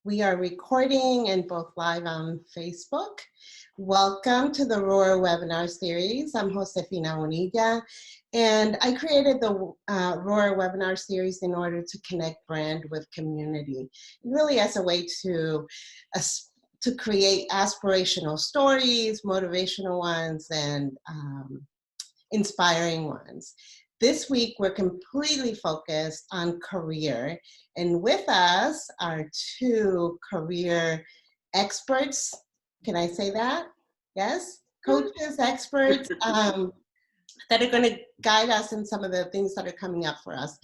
We are recording and both live on Facebook. Welcome to the Roar webinar series. I'm Josefina Bonilla, and I created the Roar webinar series in order to connect brand with community, really as a way to create aspirational stories, motivational ones, and inspiring ones. This week, we're completely focused on career, and with us are two career experts. Can I say that? Yes? Coaches, experts that are going to guide us in some of the things that are coming up for us.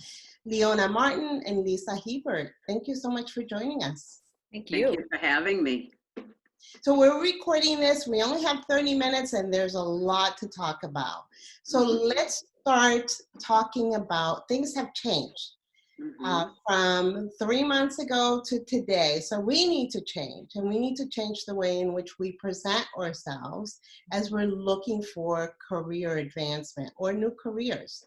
Leona Martin and Lisa Hebert. Thank you so much for joining us. Thank you for having me. So we're recording this. We only have 30 minutes and there's a lot to talk about. So let's start talking about things have changed from 3 months ago to today. So we need to change, and we need to change the way in which we present ourselves as we're looking for career advancement or new careers.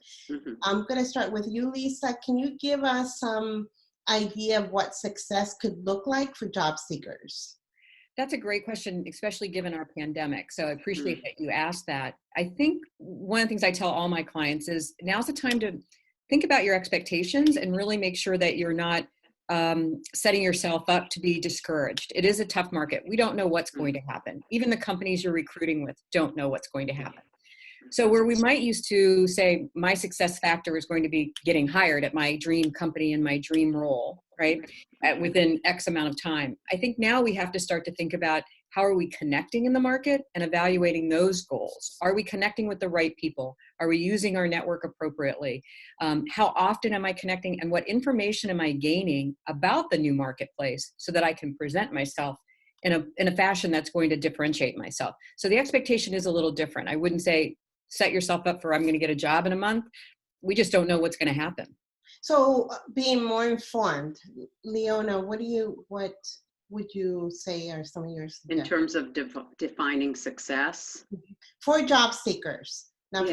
I'm going to start with you, Lisa. Can you give us some idea of what success could look like for job seekers? That's a great question, especially given our pandemic. So I appreciate that you asked that. I think one of the things I tell all my clients is now's the time to think about your expectations and really make sure that you're not setting yourself up to be discouraged. It is a tough market. We don't know what's going to happen. Even the companies you're recruiting with don't know what's going to happen. So where we might used to say my success factor is going to be getting hired at my dream company in my dream role, right? Within X amount of time. I think now we have to start to think about how are we connecting in the market and evaluating those goals. Are we connecting with the right people? Are we using our network appropriately? How often am I connecting, and what information am I gaining about the new marketplace so that I can present myself in a fashion that's going to differentiate myself? So the expectation is a little different. I wouldn't say set yourself up for I'm going to get a job in a month. We just don't know what's going to happen. So being more informed, Leona, what would you say are some of your suggestions? In terms of defining success? For job seekers. Not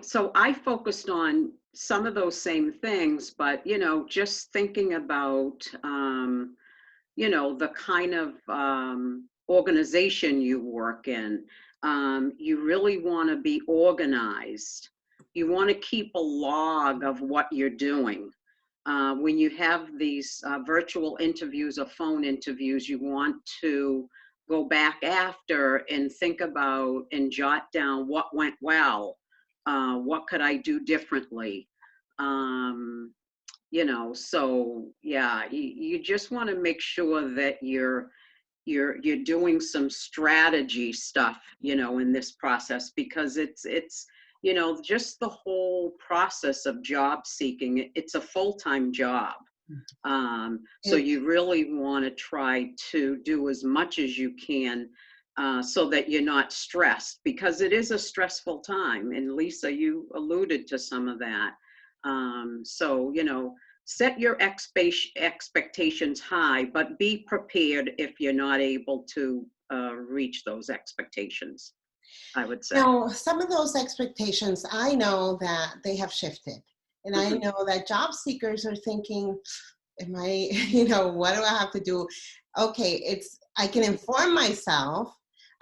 So I focused on some of those same things, but, just thinking about, the kind of organization you work in. You really want to be organized. You want to keep a log of what you're doing. When you have these virtual interviews or phone interviews, you want to go back after and think about and jot down what went well, what could I do differently. You just want to make sure that you're doing some strategy stuff, in this process, because it's just the whole process of job seeking. It's a full-time job. So you really want to try to do as much as you can so that you're not stressed, because it is a stressful time. And Lisa, you alluded to some of that. Set your expectations high, but be prepared if you're not able to reach those expectations, I would say. Now, some of those expectations, I know that they have shifted. And I know that job seekers are thinking, what do I have to do? Okay, I can inform myself,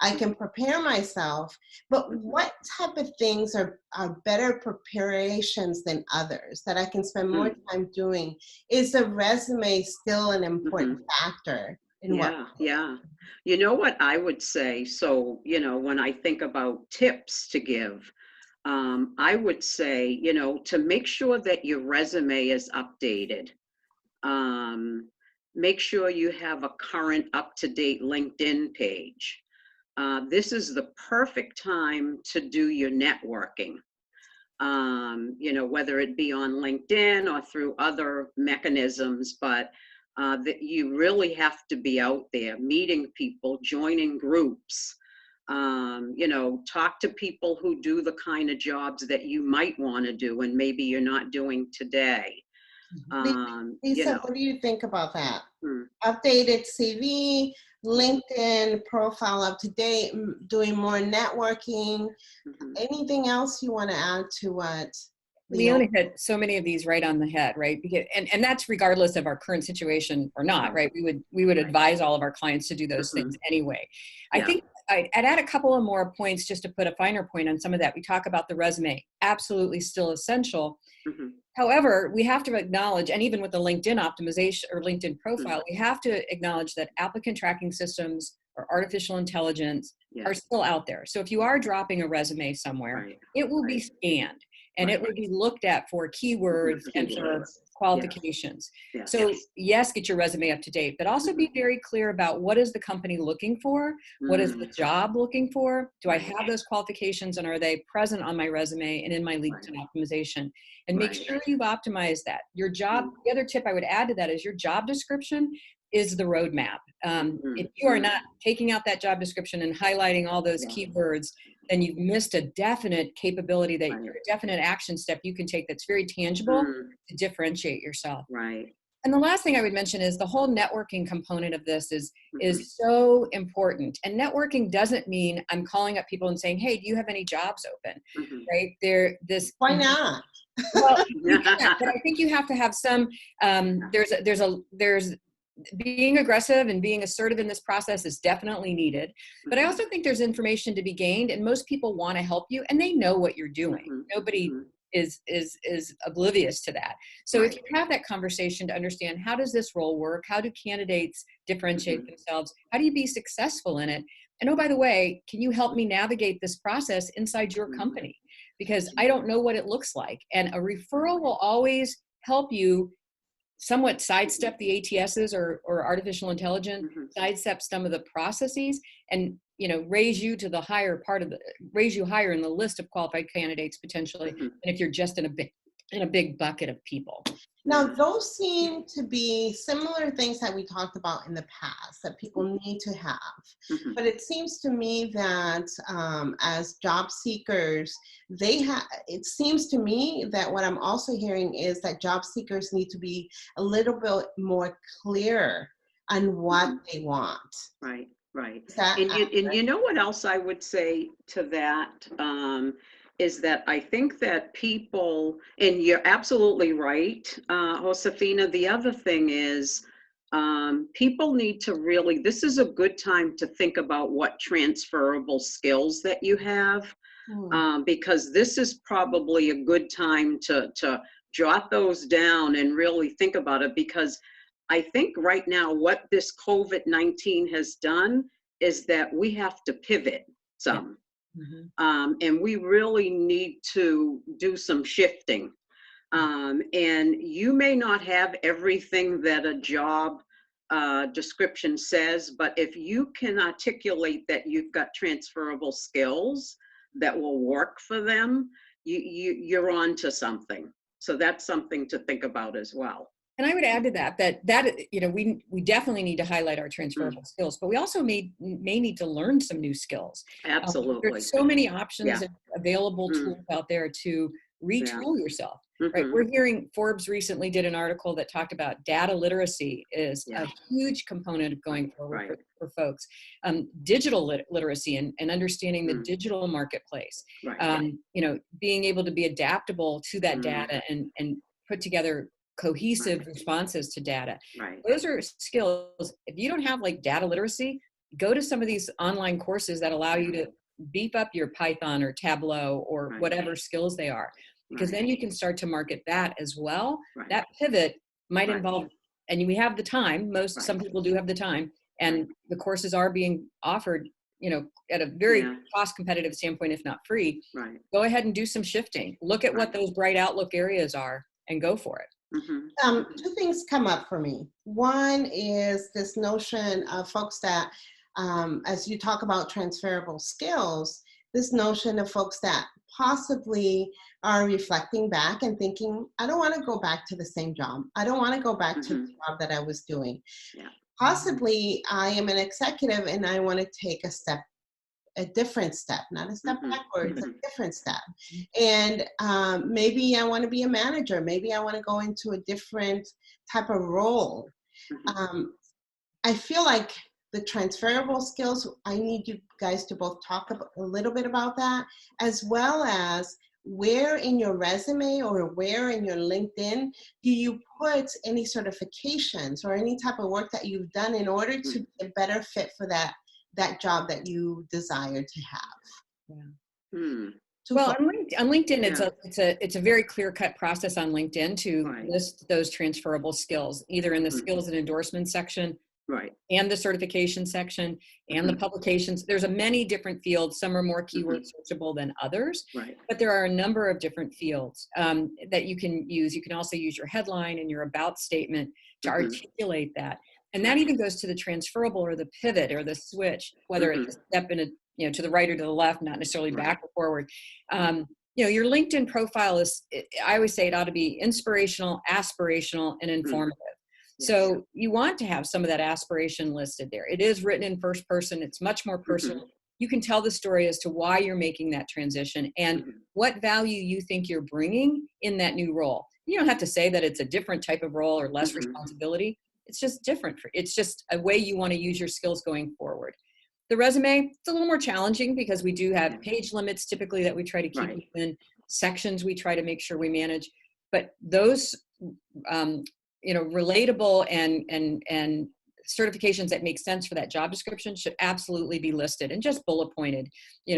I can prepare myself, but what type of things are better preparations than others that I can spend more time doing? Is the resume still an important factor? Yeah. You know what I would say? So, when I think about tips to give, I would say, to make sure that your resume is updated. Make sure you have a current, up-to-date LinkedIn page. This is the perfect time to do your networking, whether it be on LinkedIn or through other mechanisms, but that you really have to be out there meeting people, joining groups, talk to people who do the kind of jobs that you might want to do and maybe you're not doing today. Lisa, what do you think about that? Updated CV, LinkedIn profile up to date, doing more networking. Anything else you want to add to what Leona hit so many of these right on the head, right? Because, and that's regardless of our current situation or not, right? We would advise all of our clients to do those things anyway. I think I'd add a couple of more points just to put a finer point on some of that. We talk about the resume, absolutely still essential. However, we have to acknowledge, and even with the LinkedIn optimization or LinkedIn profile, we have to acknowledge that applicant tracking systems or artificial intelligence are still out there. So if you are dropping a resume somewhere, it will be scanned and it will be looked at for keywords and for qualifications. So yes, get your resume up to date, but also be very clear about what is the company looking for? What is the job looking for? Do I have those qualifications and are they present on my resume and in my LinkedIn optimization? And make sure you've optimized that. Your job, the other tip I would add to that is your job description is the roadmap. If you are not taking out that job description and highlighting all those keywords, then you've missed a definite capability that a definite action step you can take that's very tangible to differentiate yourself. And the last thing I would mention is the whole networking component of this is so important. And networking doesn't mean I'm calling up people and saying, hey, do you have any jobs open? Right? Why not? Well, you can, but I think you have to have some, there's being aggressive and being assertive in this process is definitely needed. But I also think there's information to be gained and most people want to help you and they know what you're doing. Nobody is oblivious to that. So if you have that conversation to understand how does this role work? How do candidates differentiate themselves? How do you be successful in it? And oh, by the way, can you help me navigate this process inside your company? Because I don't know what it looks like. And a referral will always help you somewhat sidestep the ATSs or artificial intelligence, sidestep some of the processes and, raise you to the higher part of raise you higher in the list of qualified candidates potentially than if you're just in a big bucket of people. Now, those seem to be similar things that we talked about in the past that people need to have. But it seems to me that as job seekers, it seems to me that what I'm also hearing is that job seekers need to be a little bit more clear on what they want. Right. And you know what else I would say to that is that I think that people, and you're absolutely right, Josefina, the other thing is people need to really, this is a good time to think about what transferable skills that you have, because this is probably a good time to jot those down and really think about it, because I think right now what this COVID-19 has done is that we have to pivot some. And we really need to do some shifting. And you may not have everything that a job description says, but if you can articulate that you've got transferable skills that will work for them, you're on to something. So that's something to think about as well. And I would add to that we definitely need to highlight our transferable skills, but we also may need to learn some new skills. Absolutely. There's so many options and available tools out there to retool yourself. Right. We're hearing Forbes recently did an article that talked about data literacy is a huge component of going forward for folks. Digital literacy and understanding the digital marketplace. Being able to be adaptable to that data and put together cohesive responses to data. Those are skills. If you don't have like data literacy, go to some of these online courses that allow you to beef up your Python or Tableau or whatever skills they are, because then you can start to market that as well. That pivot might involve, and we have the time, some people do have the time, and the courses are being offered, at a very cost competitive standpoint, if not free. Go ahead and do some shifting. Look at what those bright outlook areas are and go for it. Two things come up for me. One is this notion of folks that, as you talk about transferable skills, this notion of folks that possibly are reflecting back and thinking, I don't want to go back to the same job. I don't want to go back to the job that I was doing. Possibly I am an executive and I want to take a different step, not a step backwards, a different step. And maybe I want to be a manager.Maybe I want to go into a different type of role. I feel like the transferable skills, I need you guys to both talk a little bit about that, as well as where in your resume or where in your LinkedIn do you put any certifications or any type of work that you've done in order to be a better fit for that job that you desire to have? Yeah. Hmm. Well, on LinkedIn, Yeah. it's a very clear-cut process on LinkedIn to Right. list those transferable skills, either in the Mhm. skills and endorsement section Right. and the certification section and the Mhm. publications. There's a many different fields. Some are more keyword Mhm. searchable than others, Right. but there are a number of different fields that you can use. You can also use your headline and your about statement to Mhm. articulate that. And that even goes to the transferable or the pivot or the switch, whether it's a step in a, to the right or to the left, not necessarily Right. back or forward. Your LinkedIn profile I always say it ought to be inspirational, aspirational, and informative. Yes. So you want to have some of that aspiration listed there. It is written in first person. It's much more personal. You can tell the story as to why you're making that transition and what value you think you're bringing in that new role. You don't have to say that it's a different type of role or less responsibility. It's just different. It's just a way you want to use your skills going forward. The resume, it's a little more challenging because we do have page limits typically that we try to keep within, sections we try to make sure we manage. But those relatable and certifications that make sense for that job description should absolutely be listed and just bullet pointed. You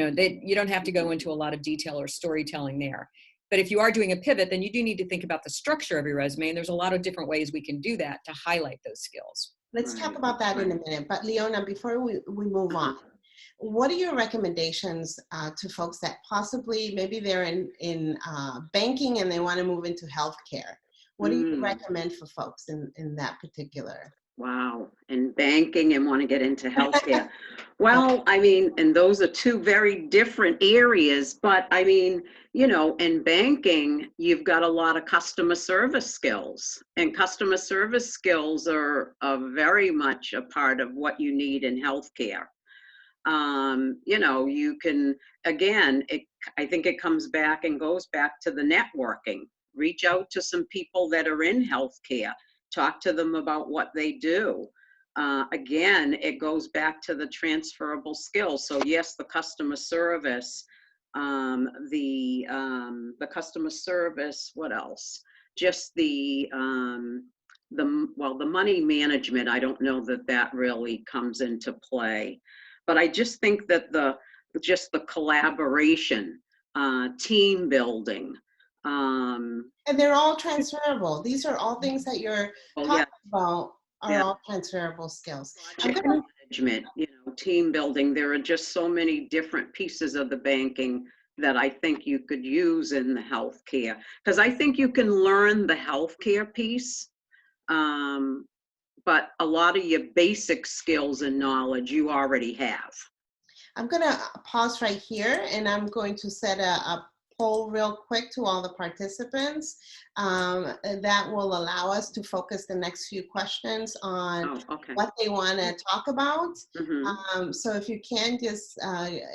don't have to go into a lot of detail or storytelling there. But if you are doing a pivot, then you do need to think about the structure of your resume, and there's a lot of different ways we can do that to highlight those skills. Let's talk about that in a minute. But Leona, before we move on, what are your recommendations to folks that possibly maybe they're in banking and they want to move into healthcare? What do you recommend for folks in that particular? Wow. And banking and want to get into healthcare. Well, I mean, and those are two very different areas, but I mean, in banking, you've got a lot of customer service skills, and customer service skills are very much a part of what you need in healthcare. You can, again, I think it comes back and goes back to the networking. Reach out to some people that are in healthcare, talk to them about what they do. Again, it goes back to the transferable skills. So yes, the customer service, the customer service, what else? Just the money management, I don't know that really comes into play. But I just think that the collaboration, team building. And they're all transferable. These are all things that you're talking about are all transferable skills. Project management, team building. There are just so many different pieces of the banking that I think you could use in the healthcare. Because I think you can learn the healthcare piece, but a lot of your basic skills and knowledge you already have. I'm going to pause right here, and I'm going to set a poll real quick to all the participants. That will allow us to focus the next few questions on what they want to talk about. So if you can just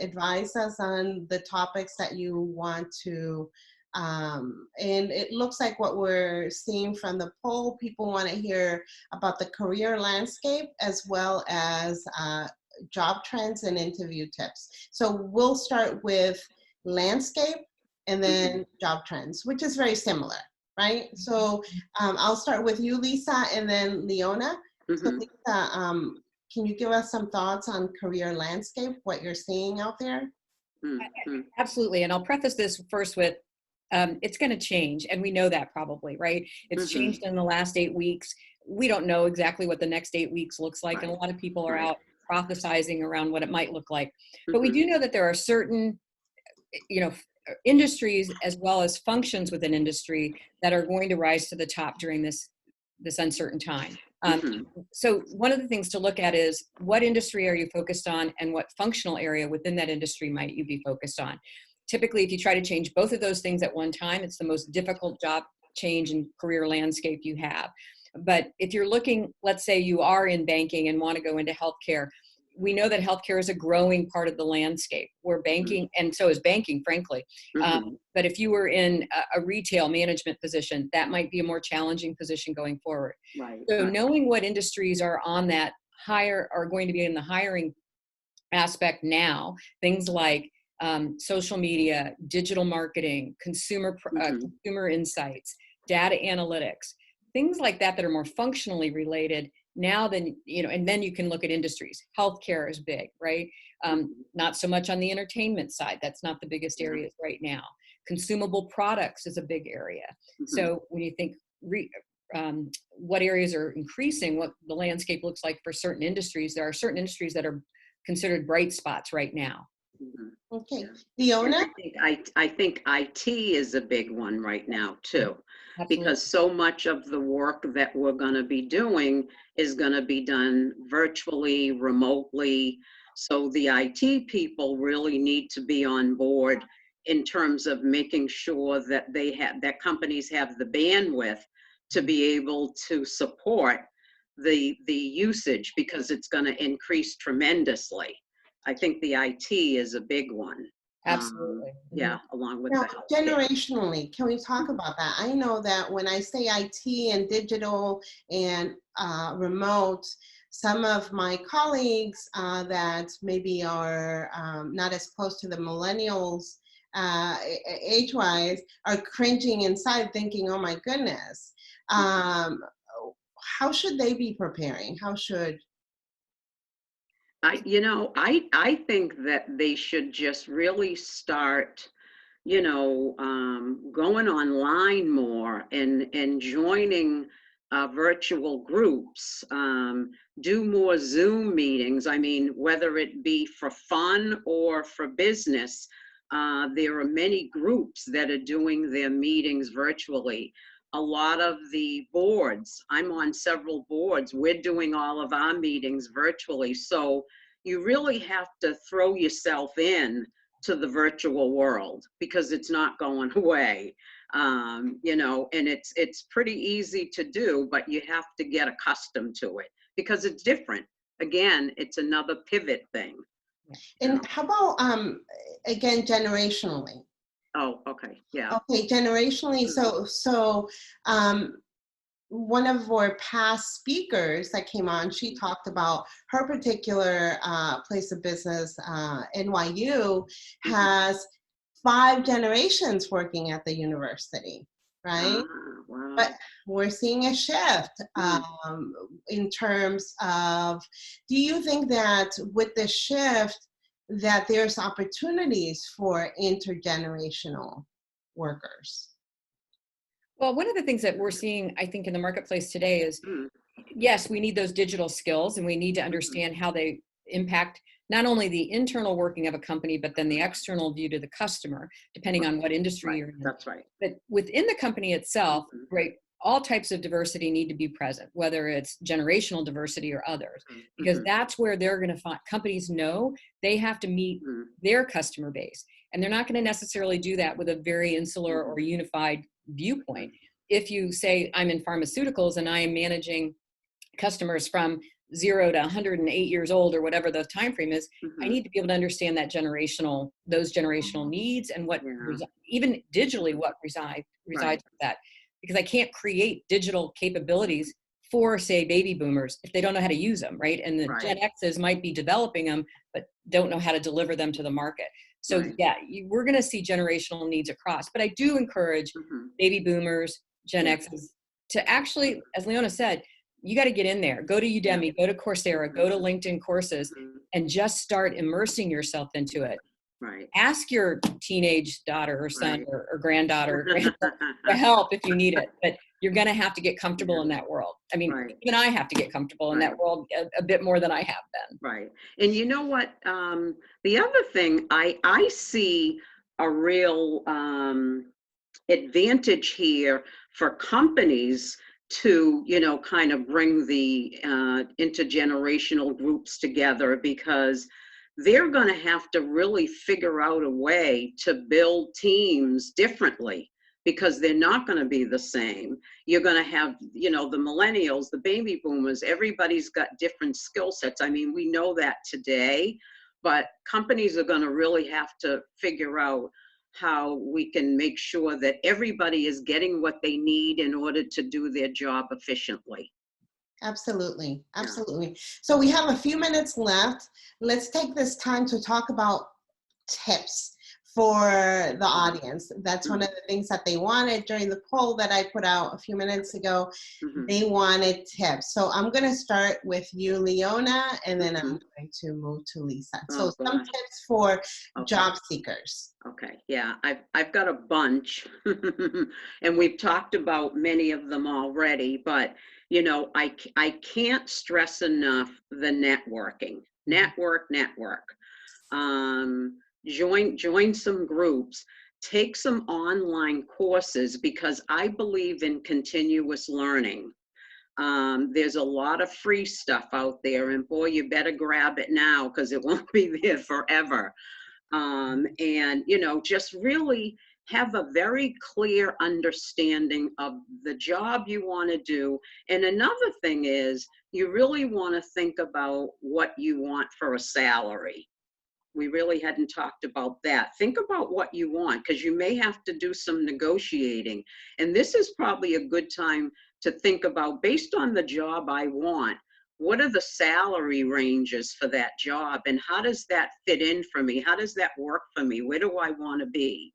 advise us on the topics that you want to, and it looks like what we're seeing from the poll, people want to hear about the career landscape as well as job trends and interview tips. So we'll start with landscape and then job trends, which is very similar, right? So I'll start with you, Lisa, and then Leona. So Lisa, can you give us some thoughts on career landscape, what you're seeing out there? Absolutely, and I'll preface this first with, it's going to change, and we know that probably, right? It's changed in the last 8 weeks. We don't know exactly what the next 8 weeks looks like, and a lot of people are out prophesizing around what it might look like. But we do know that there are certain, industries as well as functions within industry that are going to rise to the top during this uncertain time. So one of the things to look at is what industry are you focused on and what functional area within that industry might you be focused on. Typically, if you try to change both of those things at one time, it's the most difficult job change and career landscape you have. But if you're looking, let's say you are in banking and want to go into healthcare, we know that healthcare is a growing part of the landscape where banking, and so is banking, frankly. But if you were in a retail management position, that might be a more challenging position going forward. So knowing what industries are on that are going to be in the hiring aspect now, things like social media, digital marketing, consumer insights, data analytics, things like that are more functionally related now than, and then you can look at industries. Healthcare is big, right? Not so much on the entertainment side. That's not the biggest areas right now. Consumable products is a big area. So when you think what areas are increasing, what the landscape looks like for certain industries, there are certain industries that are considered bright spots right now. Okay, Leona? I think IT is a big one right now too. Absolutely. Because so much of the work that we're going to be doing is going to be done virtually, remotely. So the IT people really need to be on board in terms of making sure that that companies have the bandwidth to be able to support the usage, because it's going to increase tremendously. I think the IT is a big one. Absolutely. Yeah, along with now, the healthcare. Generationally, can we talk about that? I know that when I say IT and digital and remote, some of my colleagues that maybe are not as close to the millennials age-wise are cringing inside thinking, oh my goodness. How should they be preparing? How should? I think that they should just really start, going online more and joining virtual groups, do more Zoom meetings. I mean, whether it be for fun or for business, there are many groups that are doing their meetings virtually. A lot of the boards, I'm on several boards, we're doing all of our meetings virtually. So you really have to throw yourself in to the virtual world, because it's not going away. And it's pretty easy to do, but you have to get accustomed to it because it's different. Again, it's another pivot thing. And how about, again, generationally? Oh, okay, yeah. Okay, generationally, so one of our past speakers that came on, she talked about her particular place of business, NYU, has 5 generations working at the university, right? Wow. But we're seeing a shift in terms of, do you think that with the shift that there's opportunities for intergenerational workers? Well, one of the things that we're seeing, I think, in the marketplace today is, yes, we need those digital skills and we need to understand how they impact not only the internal working of a company, but then the external view to the customer, depending on what industry you're in. That's right. But within the company itself, right, all types of diversity need to be present, whether it's generational diversity or others, because that's where they're going to find, companies know they have to meet their customer base. And they're not going to necessarily do that with a very insular or unified viewpoint. If you say, I'm in pharmaceuticals and I am managing customers from 0 to 108 years old or whatever the time frame is, I need to be able to understand that those generational needs and what even digitally what resides with that, because I can't create digital capabilities for, say, baby boomers if they don't know how to use them, right? And the Gen X's might be developing them but don't know how to deliver them to the market. So we're going to see generational needs across, but I do encourage baby boomers, Gen X's to actually, as Leona said, you got to get in there, go to Udemy, go to Coursera, go to LinkedIn courses, and just start immersing yourself into it. Right. Ask your teenage daughter or son or granddaughter to help if you need it, but you're going to have to get comfortable in that world. I mean, even I have to get comfortable in that world a bit more than I have been. Right. And you know what? The other thing, I see a real advantage here for companies to, kind of bring the intergenerational groups together, because they're going to have to really figure out a way to build teams differently, because they're not going to be the same. You're going to have, the millennials, the baby boomers, everybody's got different skill sets. I mean, we know that today, but companies are going to really have to figure out how we can make sure that everybody is getting what they need in order to do their job efficiently. Absolutely. Absolutely. So we have a few minutes left. Let's take this time to talk about tips for the audience. That's one of the things that they wanted during the poll that I put out a few minutes ago. They wanted tips. So I'm going to start with you, Leona, and then I'm going to move to Lisa. So some tips for job seekers. Okay, yeah, I've got a bunch, and we've talked about many of them already, but you know, I can't stress enough the networking. Network. Join some groups, take some online courses, because I believe in continuous learning. There's a lot of free stuff out there, and boy, you better grab it now because it won't be there forever. And you know, just really have a very clear understanding of the job you want to do. And another thing is, you really want to think about what you want for a salary. We really hadn't talked about that. Think about what you want, because you may have to do some negotiating. And this is probably a good time to think about, based on the job I want, what are the salary ranges for that job, and how does that fit in for me? How does that work for me? Where do I want to be?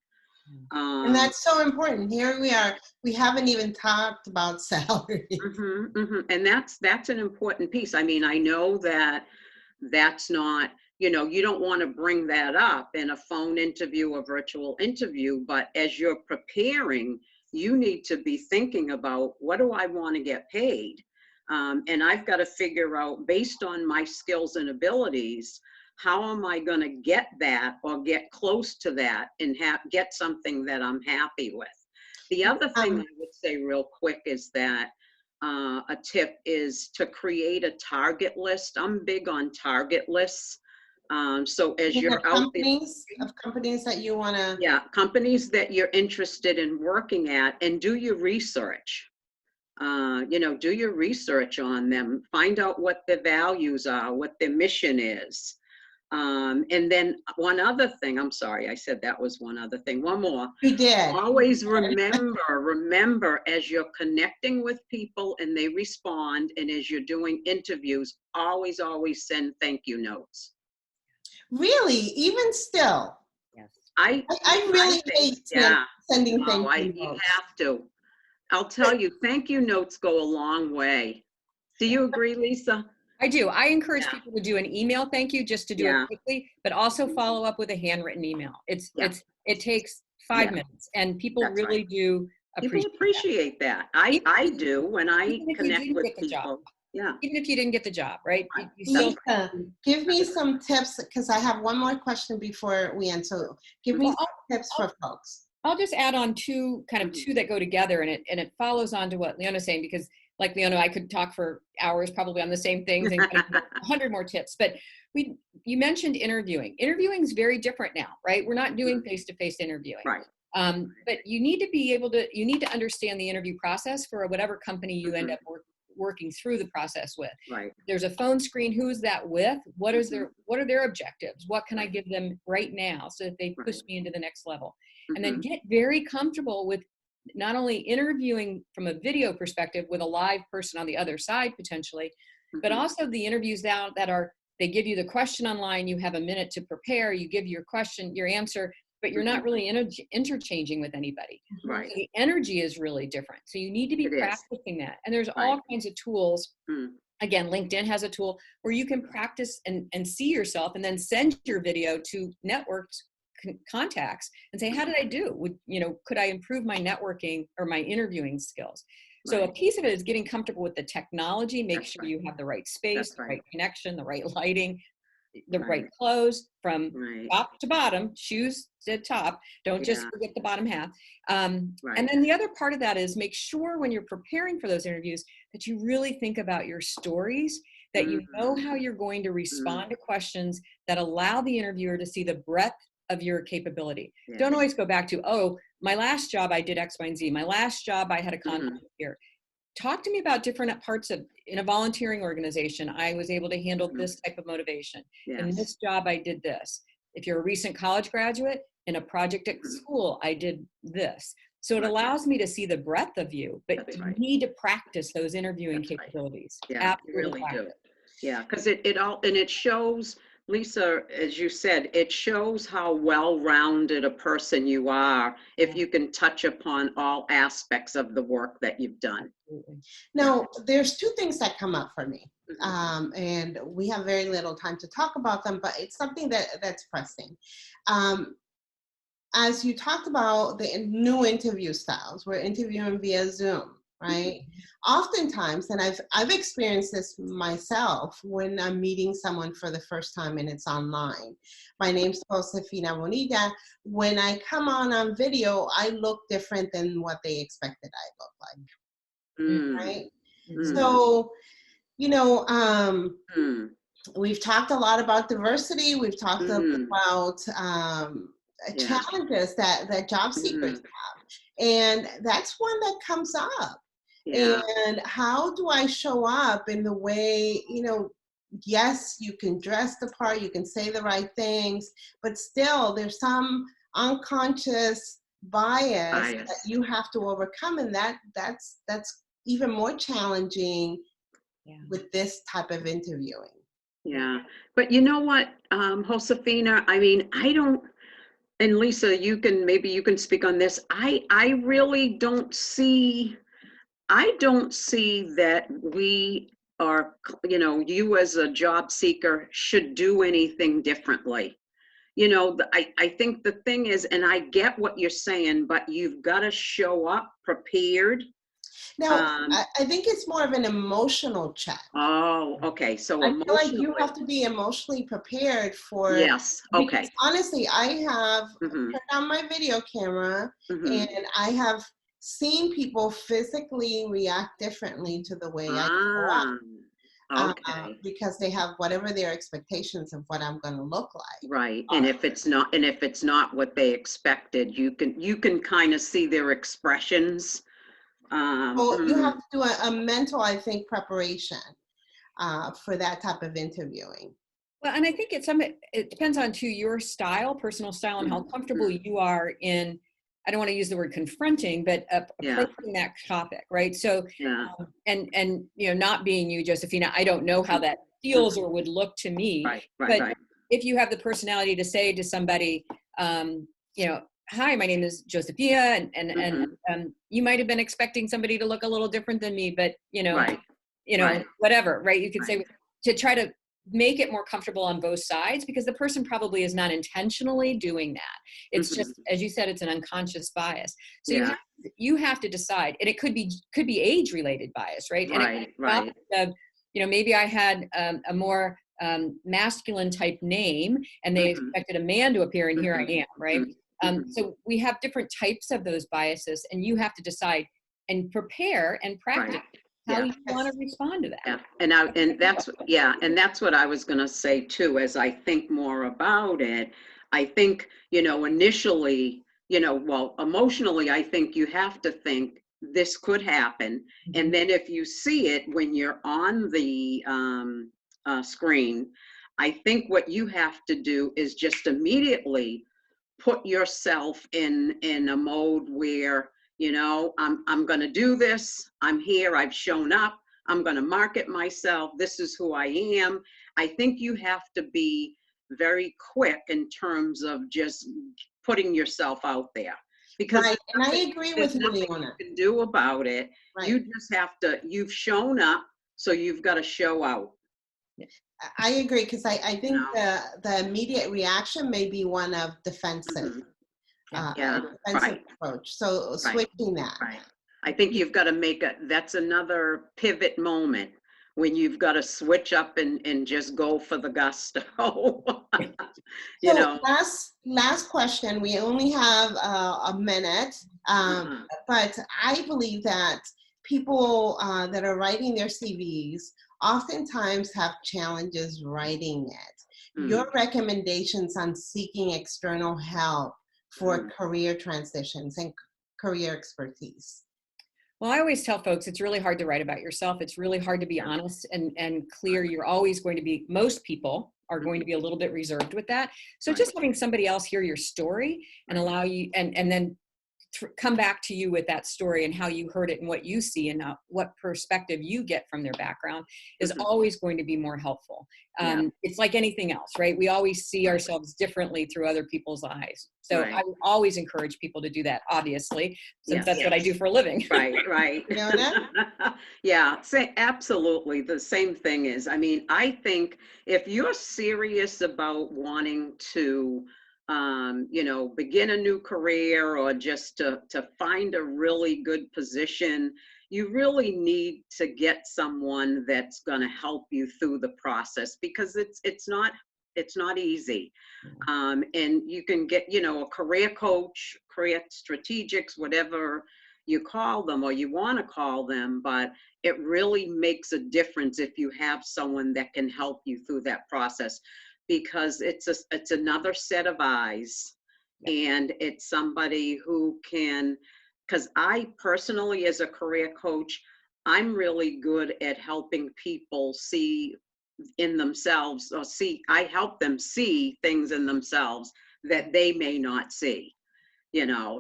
And that's so important. Here we are. We haven't even talked about salary. And that's an important piece. I mean, I know that that's not, you know, you don't want to bring that up in a phone interview or virtual interview, but as you're preparing, you need to be thinking about, what do I want to get paid? And I've got to figure out, based on my skills and abilities, how am I going to get that or get close to that and get something that I'm happy with? The other thing I would say real quick is that a tip is to create a target list. I'm big on target lists. So as you're out there, companies that you want to, companies that you're interested in working at, and do your research. You know, do your research on them, find out what their values are, what their mission is. And then one other thing, I'm sorry, I said that was one other thing. One more. You did. Always remember as you're connecting with people and they respond, and as you're doing interviews, always send thank you notes. Really? Even still? Yes. I really hate sending thank you notes. You have to. I'll tell you, thank you notes go a long way. Do you agree, Lisa? I do. I encourage people to do an email thank you, just to do it quickly, but also follow up with a handwritten email. It takes 5 minutes, and people really do appreciate that. I do when I connect with people. Yeah. Even if you didn't get the job, right? Lisa, give me some tips, because I have one more question before we end. So give me some tips for folks. I'll just add on two that go together, and it follows on to what Leona's saying, because like Leona, I could talk for hours probably on the same things and 100 more tips. But you mentioned interviewing. Interviewing is very different now, right? We're not doing face-to-face interviewing. Right. But you need to understand the interview process for whatever company you end up working through the process with. Right. There's a phone screen. Who is that with? What are their objectives? What can I give them right now so that they push me into the next level? And then get very comfortable with not only interviewing from a video perspective with a live person on the other side potentially, but also the interviews that are, they give you the question online, you have a minute to prepare, you give your question, your answer, but you're not really interchanging with anybody. Right. So the energy is really different. So you need to be practicing that. And there's all kinds of tools. Again, LinkedIn has a tool where you can practice and see yourself, and then send your video to networked contacts and say, how did I do? Could I improve my networking or my interviewing skills? So a piece of it is getting comfortable with the technology, make sure you have the right space, the right connection, the right lighting, the right clothes from top to bottom, shoes to top. Don't just forget the bottom half. And then the other part of that is make sure when you're preparing for those interviews that you really think about your stories, that you know how you're going to respond to questions that allow the interviewer to see the breadth of your capability. Don't always go back to, oh, my last job I did X, Y, and Z. My last job I had a conflict here. Talk to me about different parts of, in a volunteering organization, I was able to handle this type of motivation. In this job, I did this. If you're a recent college graduate, in a project at school, I did this. So it allows me to see the breadth of you, but you need to practice those interviewing capabilities. Yeah, you really do. Yeah, because it shows Lisa, as you said, it shows how well-rounded a person you are if you can touch upon all aspects of the work that you've done. Absolutely. Now, there's two things that come up for me, Mhm. and we have very little time to talk about them, but it's something that's pressing. Um, as you talked about the new interview styles, we're interviewing via Zoom, right? Oftentimes, and I've experienced this myself when I'm meeting someone for the first time and it's online. My name's Josefina Bonilla. When I come on video, I look different than what they expected I look like, Mm, right? mm, So, you know, mm, we've talked a lot about diversity. We've talked mm. about Yeah. challenges that job seekers Mm, have, and that's one that comes up. yeah. And how do I show up in the way, yes, you can dress the part, you can say the right things, but still there's some unconscious bias that Bias. you have to overcome, and that's even more challenging Yeah. with this type of interviewing. Yeah. But you know what, Josefina, I mean, I don't, and Lisa, maybe you can speak on this. I really don't see, I don't see that we are, you as a job seeker should do anything differently. I think the thing is, and I get what you're saying, but you've got to show up prepared. Now, Um, I think it's more of an emotional check. oh, okay. So I feel like you emotionally, have to be emotionally prepared for, yes. because Okay. honestly, I have Hmm. turned on my video camera and Hmm. I have seen people physically react differently to the way I show up, Ah, okay. because they have whatever their expectations of what I'm going to look like Right. And are. if it's not what they expected, you can kind of see their expressions. So you Mm, have to do a mental, I think, preparation for that type of interviewing. Well, and I think it depends on to your style, personal style, and how mm, comfortable mm, you are in. I don't want to use the word confronting, but yeah. approaching that topic, right? So, Yeah. and not being you, Josefina, I don't know how that feels or would look to me, Right. Right. but Right. if you have the personality to say to somebody, hi, my name is Josefina, and Hmm. you might have been expecting somebody to look a little different than me, but Right. Right. whatever, right? You could Right. say to try to make it more comfortable on both sides, because the person probably is not intentionally doing that. It's just, Hmm. as you said, it's an unconscious bias. So Yeah. you have to decide, and it could be age related bias, right? And it could Right. be the Right. opposite of, maybe I had a more masculine type name and they Hmm. expected a man to appear, and here I Hmm. am, right? Hmm. So we have different types of those biases, and you have to decide and prepare and Right. practice how Yeah. you want to respond to that. Yeah. And that's what I was going to say too. As I think more about it, I think, initially, well, emotionally, I think you have to think this could happen. And Mhm. then if you see it when you're on the screen, I think what you have to do is just immediately put yourself in a mode where, I'm going to do this. I'm here. I've shown up. I'm going to market myself. This is who I am. I think you have to be very quick in terms of just putting yourself out there, because Right, and I agree there's with you, nothing Leona. you can do about it. Right. You just have to, you've shown up, so you've got to show out, I agree, because I you think know? the immediate reaction may be one of defensive, Mhm. Yeah. a Yeah, defensive right, approach. So right. switching that. Right. I think you've got to that's another pivot moment when you've got to switch up and just go for the gusto. you So know. last question. We only have a minute, Uh-huh. but I believe that people that are writing their CVs oftentimes have challenges writing it. Your Mm, recommendations on seeking external help for mm, career transitions and career expertise. Well, I always tell folks it's really hard to write about yourself. It's really hard to be yeah. honest and clear. You're always going to be, most people are going to Mhm. be a little bit reserved with that. So Right. just having somebody else hear your story and Right. allow you, and then come back to you with that story and how you heard it and what you see and what perspective you get from their background is always going to be more helpful. It's like anything else, right? We always see ourselves differently through other people's eyes. So I would always encourage people to do that, obviously, since that's what I do for a living. Right. Leona? Yeah, absolutely. The same thing is, I mean, I think if you're serious about wanting to begin a new career or just to find a really good position, you really need to get someone that's going to help you through the process, because it's not easy. And you can get, a career coach, career strategics, whatever you call them or you want to call them, but it really makes a difference if you have someone that can help you through that process, because it's another set of eyes, and it's somebody who can, because I personally, as a career coach, I'm really good at helping people see in themselves, or I help them see things in themselves that they may not see,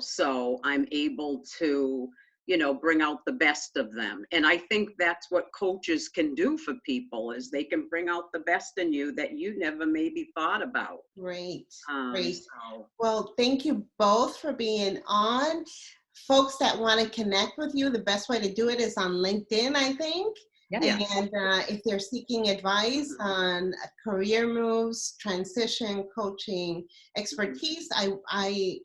so I'm able to, bring out the best of them. And I think that's what coaches can do for people, is they can bring out the best in you that you never maybe thought about. Great. So. Well, thank you both for being on. Folks that want to connect with you, the best way to do it is on LinkedIn, I think. Yes. And if they're seeking advice on career moves, transition, coaching, expertise, I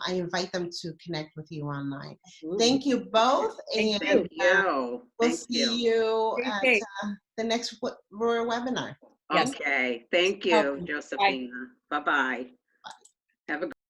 invite them to connect with you online. Thank you both. Thank And you. we'll see you at the next webinar. Okay. Thank you, Josefina. Bye-bye.